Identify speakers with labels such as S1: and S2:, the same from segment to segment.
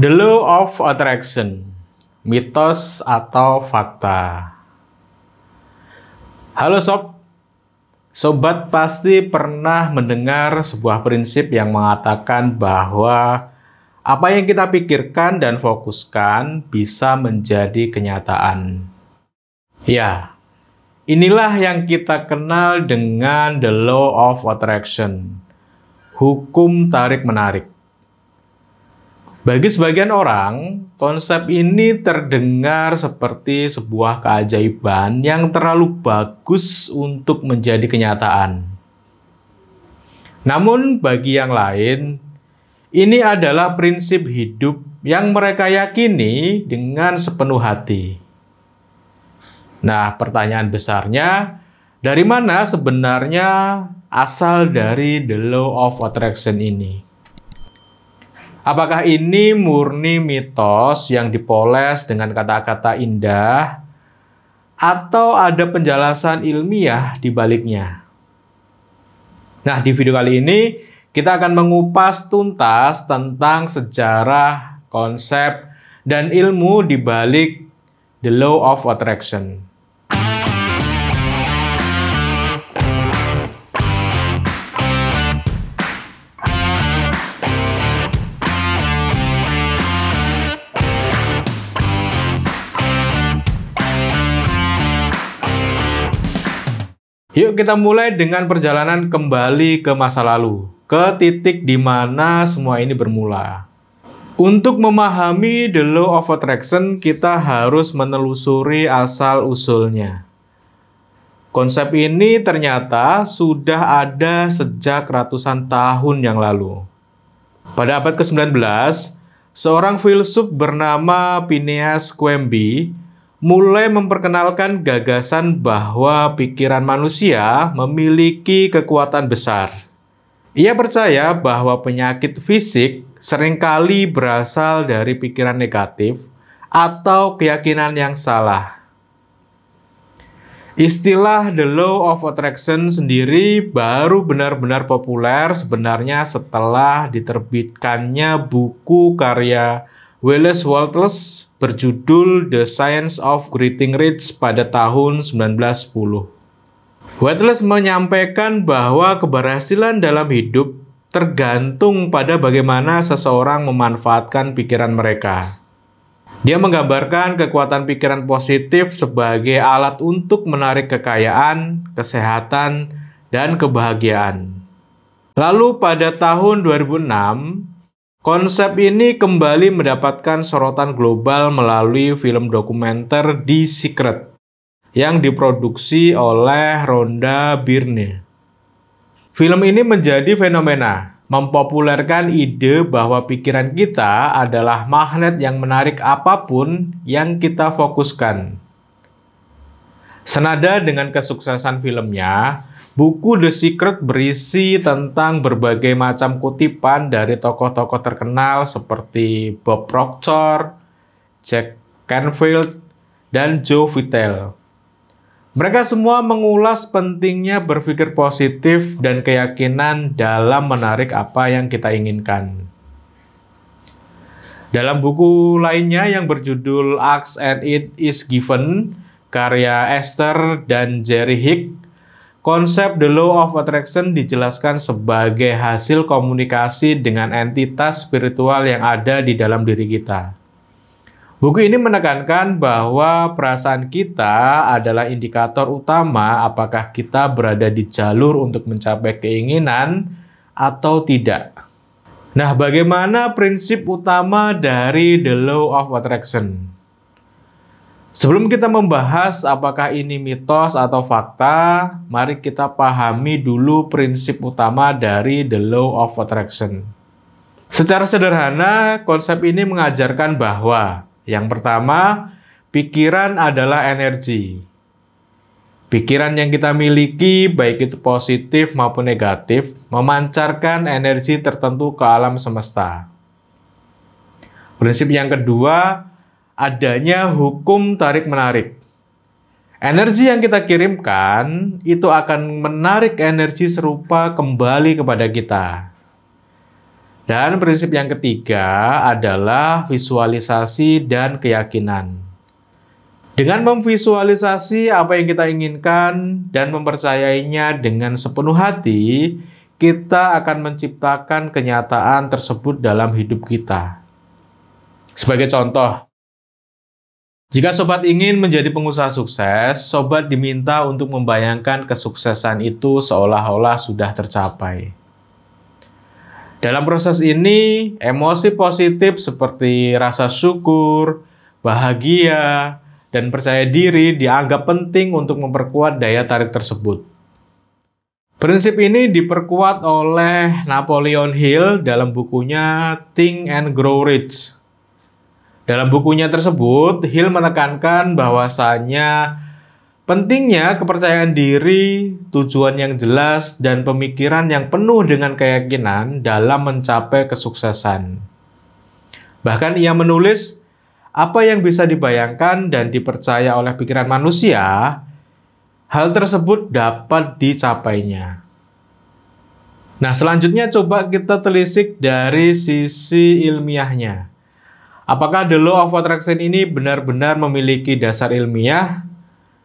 S1: The Law of Attraction, mitos atau fakta. Halo sobat pasti pernah mendengar sebuah prinsip yang mengatakan bahwa apa yang kita pikirkan dan fokuskan bisa menjadi kenyataan. Ya, inilah yang kita kenal dengan The Law of Attraction, hukum tarik-menarik. Bagi sebagian orang, konsep ini terdengar seperti sebuah keajaiban yang terlalu bagus untuk menjadi kenyataan. Namun, bagi yang lain, ini adalah prinsip hidup yang mereka yakini dengan sepenuh hati. Nah, pertanyaan besarnya, dari mana sebenarnya asal dari The Law of Attraction ini? Apakah ini murni mitos yang dipoles dengan kata-kata indah, atau ada penjelasan ilmiah di baliknya? Nah, di video kali ini kita akan mengupas tuntas tentang sejarah, konsep, dan ilmu di balik The Law of Attraction. Yuk kita mulai dengan perjalanan kembali ke masa lalu, ke titik di mana semua ini bermula. Untuk memahami The Law of Attraction, kita harus menelusuri asal-usulnya. Konsep ini ternyata sudah ada sejak ratusan tahun yang lalu. Pada abad ke-19, seorang filsuf bernama Phineas Quamby mulai memperkenalkan gagasan bahwa pikiran manusia memiliki kekuatan besar. Ia percaya bahwa penyakit fisik seringkali berasal dari pikiran negatif atau keyakinan yang salah. Istilah The Law of Attraction sendiri baru benar-benar populer sebenarnya setelah diterbitkannya buku karya Wallace Wattles berjudul The Science of Getting Rich pada tahun 1910. Wattles menyampaikan bahwa keberhasilan dalam hidup tergantung pada bagaimana seseorang memanfaatkan pikiran mereka. Dia menggambarkan kekuatan pikiran positif sebagai alat untuk menarik kekayaan, kesehatan, dan kebahagiaan. Lalu pada tahun 2006, konsep ini kembali mendapatkan sorotan global melalui film dokumenter The Secret yang diproduksi oleh Rhonda Byrne. Film ini menjadi fenomena, mempopulerkan ide bahwa pikiran kita adalah magnet yang menarik apapun yang kita fokuskan. Senada dengan kesuksesan filmnya, buku The Secret berisi tentang berbagai macam kutipan dari tokoh-tokoh terkenal seperti Bob Proctor, Jack Canfield, dan Joe Vitale. Mereka semua mengulas pentingnya berpikir positif dan keyakinan dalam menarik apa yang kita inginkan. Dalam buku lainnya yang berjudul Ask and It is Given, karya Esther dan Jerry Hicks, konsep The Law of Attraction dijelaskan sebagai hasil komunikasi dengan entitas spiritual yang ada di dalam diri kita. Buku ini menekankan bahwa perasaan kita adalah indikator utama apakah kita berada di jalur untuk mencapai keinginan atau tidak. Nah, bagaimana prinsip utama dari The Law of Attraction? Sebelum kita membahas apakah ini mitos atau fakta, mari kita pahami dulu prinsip utama dari The Law of Attraction. Secara sederhana, konsep ini mengajarkan bahwa yang pertama, pikiran adalah energi. Pikiran yang kita miliki, baik itu positif maupun negatif, memancarkan energi tertentu ke alam semesta. Prinsip yang kedua, adanya hukum tarik-menarik. Energi yang kita kirimkan itu akan menarik energi serupa kembali kepada kita. Dan prinsip yang ketiga adalah visualisasi dan keyakinan. Dengan memvisualisasi apa yang kita inginkan dan mempercayainya dengan sepenuh hati, kita akan menciptakan kenyataan tersebut dalam hidup kita. Sebagai contoh, jika sobat ingin menjadi pengusaha sukses, sobat diminta untuk membayangkan kesuksesan itu seolah-olah sudah tercapai. Dalam proses ini, emosi positif seperti rasa syukur, bahagia, dan percaya diri dianggap penting untuk memperkuat daya tarik tersebut. Prinsip ini diperkuat oleh Napoleon Hill dalam bukunya Think and Grow Rich. Dalam bukunya tersebut, Hill menekankan bahwasannya pentingnya kepercayaan diri, tujuan yang jelas, dan pemikiran yang penuh dengan keyakinan dalam mencapai kesuksesan. Bahkan ia menulis, apa yang bisa dibayangkan dan dipercaya oleh pikiran manusia, hal tersebut dapat dicapainya. Nah, selanjutnya coba kita telisik dari sisi ilmiahnya. Apakah the law of attraction ini benar-benar memiliki dasar ilmiah?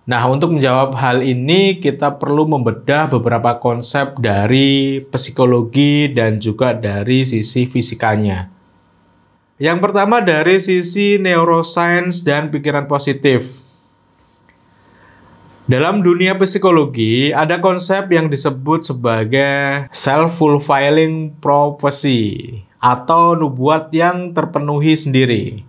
S1: Nah, untuk menjawab hal ini, kita perlu membedah beberapa konsep dari psikologi dan juga dari sisi fisikanya. Yang pertama dari sisi neuroscience dan pikiran positif. Dalam dunia psikologi, ada konsep yang disebut sebagai self-fulfilling prophecy atau nubuat yang terpenuhi sendiri.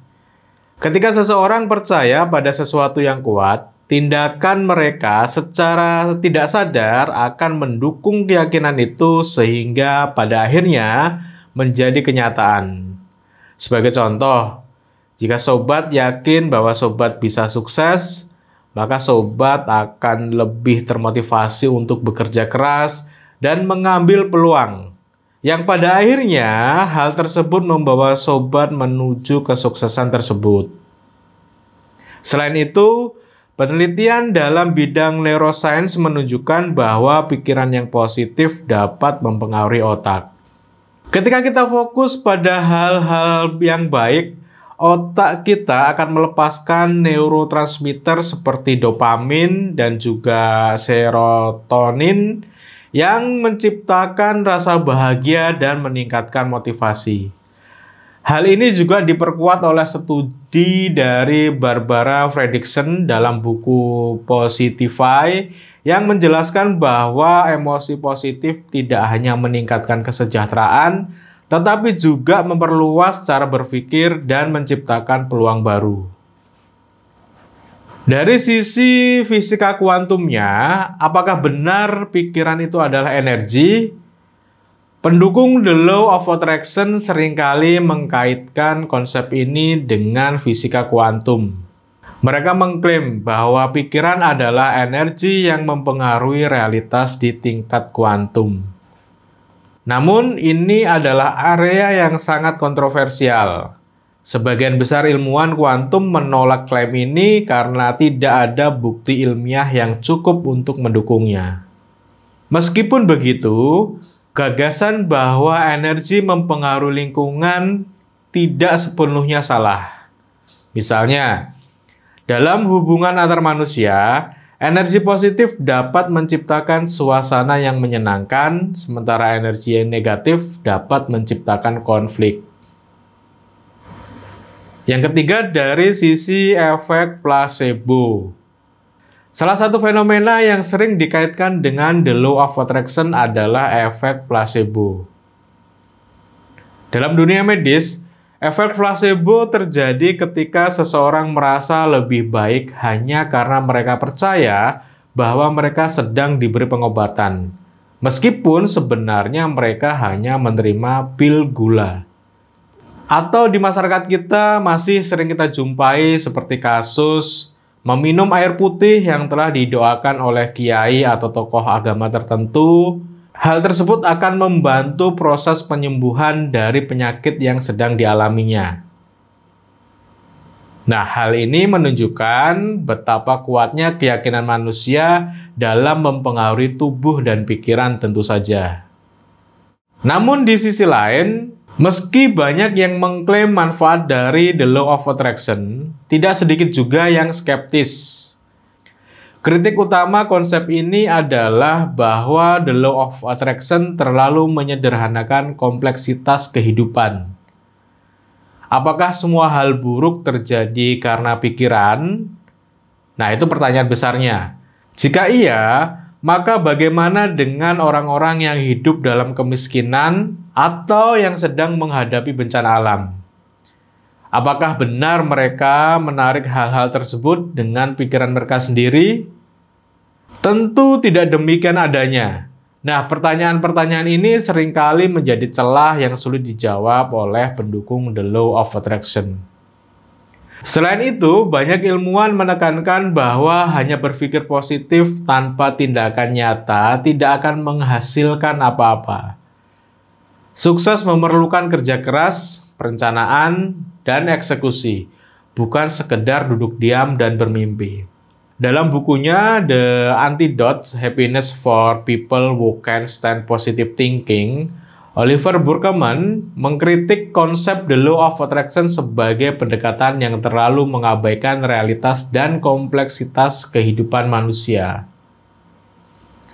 S1: Ketika seseorang percaya pada sesuatu yang kuat, tindakan mereka secara tidak sadar akan mendukung keyakinan itu sehingga pada akhirnya menjadi kenyataan. Sebagai contoh, jika sobat yakin bahwa sobat bisa sukses, maka sobat akan lebih termotivasi untuk bekerja keras dan mengambil peluang. Yang pada akhirnya, hal tersebut membawa sobat menuju kesuksesan tersebut. Selain itu, penelitian dalam bidang neuroscience menunjukkan bahwa pikiran yang positif dapat mempengaruhi otak. Ketika kita fokus pada hal-hal yang baik, otak kita akan melepaskan neurotransmitter seperti dopamin dan juga serotonin yang menciptakan rasa bahagia dan meningkatkan motivasi. Hal ini juga diperkuat oleh studi dari Barbara Fredrickson dalam buku Positify yang menjelaskan bahwa emosi positif tidak hanya meningkatkan kesejahteraan, tetapi juga memperluas cara berpikir dan menciptakan peluang baru. Dari sisi fisika kuantumnya, apakah benar pikiran itu adalah energi? Pendukung the law of attraction seringkali mengkaitkan konsep ini dengan fisika kuantum. Mereka mengklaim bahwa pikiran adalah energi yang mempengaruhi realitas di tingkat kuantum. Namun, ini adalah area yang sangat kontroversial. Sebagian besar ilmuwan kuantum menolak klaim ini karena tidak ada bukti ilmiah yang cukup untuk mendukungnya. Meskipun begitu, gagasan bahwa energi mempengaruhi lingkungan tidak sepenuhnya salah. Misalnya, dalam hubungan antar manusia, energi positif dapat menciptakan suasana yang menyenangkan, sementara energi yang negatif dapat menciptakan konflik. Yang ketiga, dari sisi efek placebo. Salah satu fenomena yang sering dikaitkan dengan the law of attraction adalah efek placebo. Dalam dunia medis, efek placebo terjadi ketika seseorang merasa lebih baik hanya karena mereka percaya bahwa mereka sedang diberi pengobatan, meskipun sebenarnya mereka hanya menerima pil gula. Atau di masyarakat kita masih sering kita jumpai seperti kasus meminum air putih yang telah didoakan oleh kiai atau tokoh agama tertentu. Hal tersebut akan membantu proses penyembuhan dari penyakit yang sedang dialaminya. Nah, hal ini menunjukkan betapa kuatnya keyakinan manusia dalam mempengaruhi tubuh dan pikiran tentu saja. Namun di sisi lain, Meski banyak yang mengklaim manfaat dari the law of attraction, tidak sedikit juga yang skeptis. Kritik utama konsep ini adalah bahwa the law of attraction terlalu menyederhanakan kompleksitas kehidupan. Apakah semua hal buruk terjadi karena pikiran? Nah, itu pertanyaan besarnya. Jika iya, maka bagaimana dengan orang-orang yang hidup dalam kemiskinan atau yang sedang menghadapi bencana alam? Apakah benar mereka menarik hal-hal tersebut dengan pikiran mereka sendiri? Tentu tidak demikian adanya. Nah, pertanyaan-pertanyaan ini seringkali menjadi celah yang sulit dijawab oleh pendukung the law of attraction. Selain itu, banyak ilmuwan menekankan bahwa hanya berpikir positif tanpa tindakan nyata tidak akan menghasilkan apa-apa. Sukses memerlukan kerja keras, perencanaan, dan eksekusi, bukan sekedar duduk diam dan bermimpi. Dalam bukunya The Antidote: Happiness for People Who Can't Stand Positive Thinking, Oliver Burkeman mengkritik konsep the law of attraction sebagai pendekatan yang terlalu mengabaikan realitas dan kompleksitas kehidupan manusia.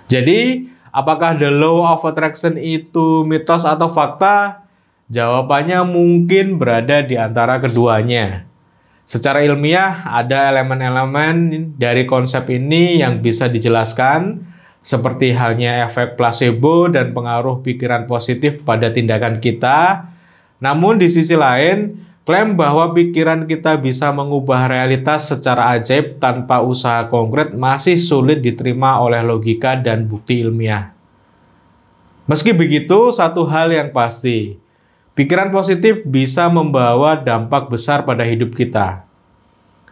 S1: Jadi, apakah the law of attraction itu mitos atau fakta? Jawabannya mungkin berada di antara keduanya. Secara ilmiah, ada elemen-elemen dari konsep ini yang bisa dijelaskan, seperti halnya efek placebo dan pengaruh pikiran positif pada tindakan kita. Namun di sisi lain, klaim bahwa pikiran kita bisa mengubah realitas secara ajaib tanpa usaha konkret masih sulit diterima oleh logika dan bukti ilmiah. Meski begitu, satu hal yang pasti, pikiran positif bisa membawa dampak besar pada hidup kita.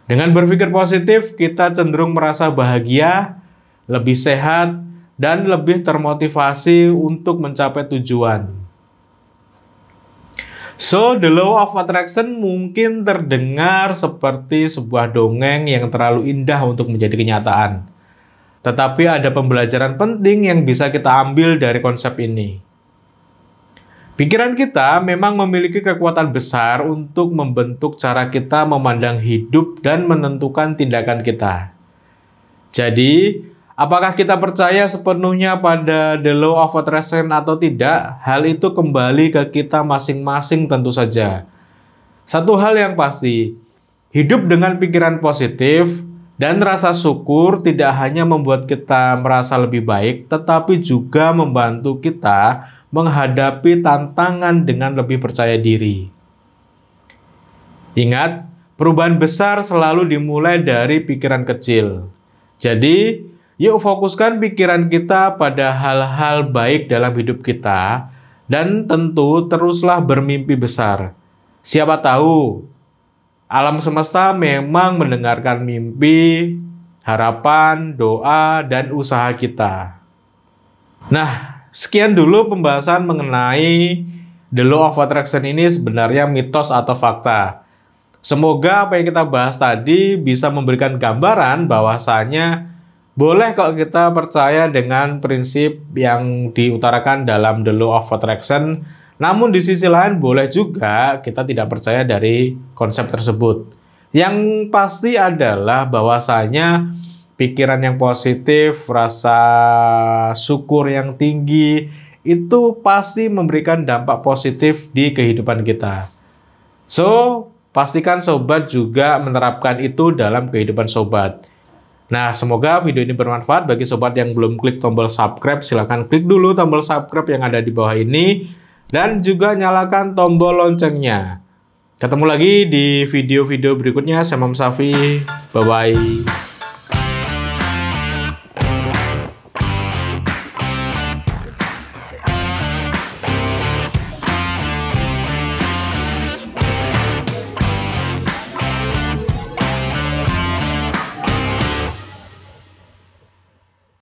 S1: Dengan berpikir positif, kita cenderung merasa bahagia, lebih sehat, dan lebih termotivasi untuk mencapai tujuan. So, the law of attraction mungkin terdengar seperti sebuah dongeng yang terlalu indah untuk menjadi kenyataan. Tetapi ada pembelajaran penting yang bisa kita ambil dari konsep ini. Pikiran kita memang memiliki kekuatan besar untuk membentuk cara kita memandang hidup dan menentukan tindakan kita. Jadi, apakah kita percaya sepenuhnya pada the law of attraction atau tidak? Hal itu kembali ke kita masing-masing tentu saja. Satu hal yang pasti, hidup dengan pikiran positif dan rasa syukur tidak hanya membuat kita merasa lebih baik, tetapi juga membantu kita menghadapi tantangan dengan lebih percaya diri. Ingat, perubahan besar selalu dimulai dari pikiran kecil. Jadi, yuk fokuskan pikiran kita pada hal-hal baik dalam hidup kita, dan tentu teruslah bermimpi besar. Siapa tahu, alam semesta memang mendengarkan mimpi, harapan, doa, dan usaha kita. Nah, sekian dulu pembahasan mengenai the law of attraction ini sebenarnya mitos atau fakta. Semoga apa yang kita bahas tadi bisa memberikan gambaran bahwasanya boleh kok kita percaya dengan prinsip yang diutarakan dalam the law of attraction, namun di sisi lain boleh juga kita tidak percaya dari konsep tersebut. Yang pasti adalah bahwasanya pikiran yang positif, rasa syukur yang tinggi, itu pasti memberikan dampak positif di kehidupan kita. So, pastikan sobat juga menerapkan itu dalam kehidupan sobat. Nah, semoga video ini bermanfaat bagi sobat yang belum klik tombol subscribe. Silahkan klik dulu tombol subscribe yang ada di bawah ini. Dan juga nyalakan tombol loncengnya. Ketemu lagi di video-video berikutnya. Saya Mam Safi. Bye-bye.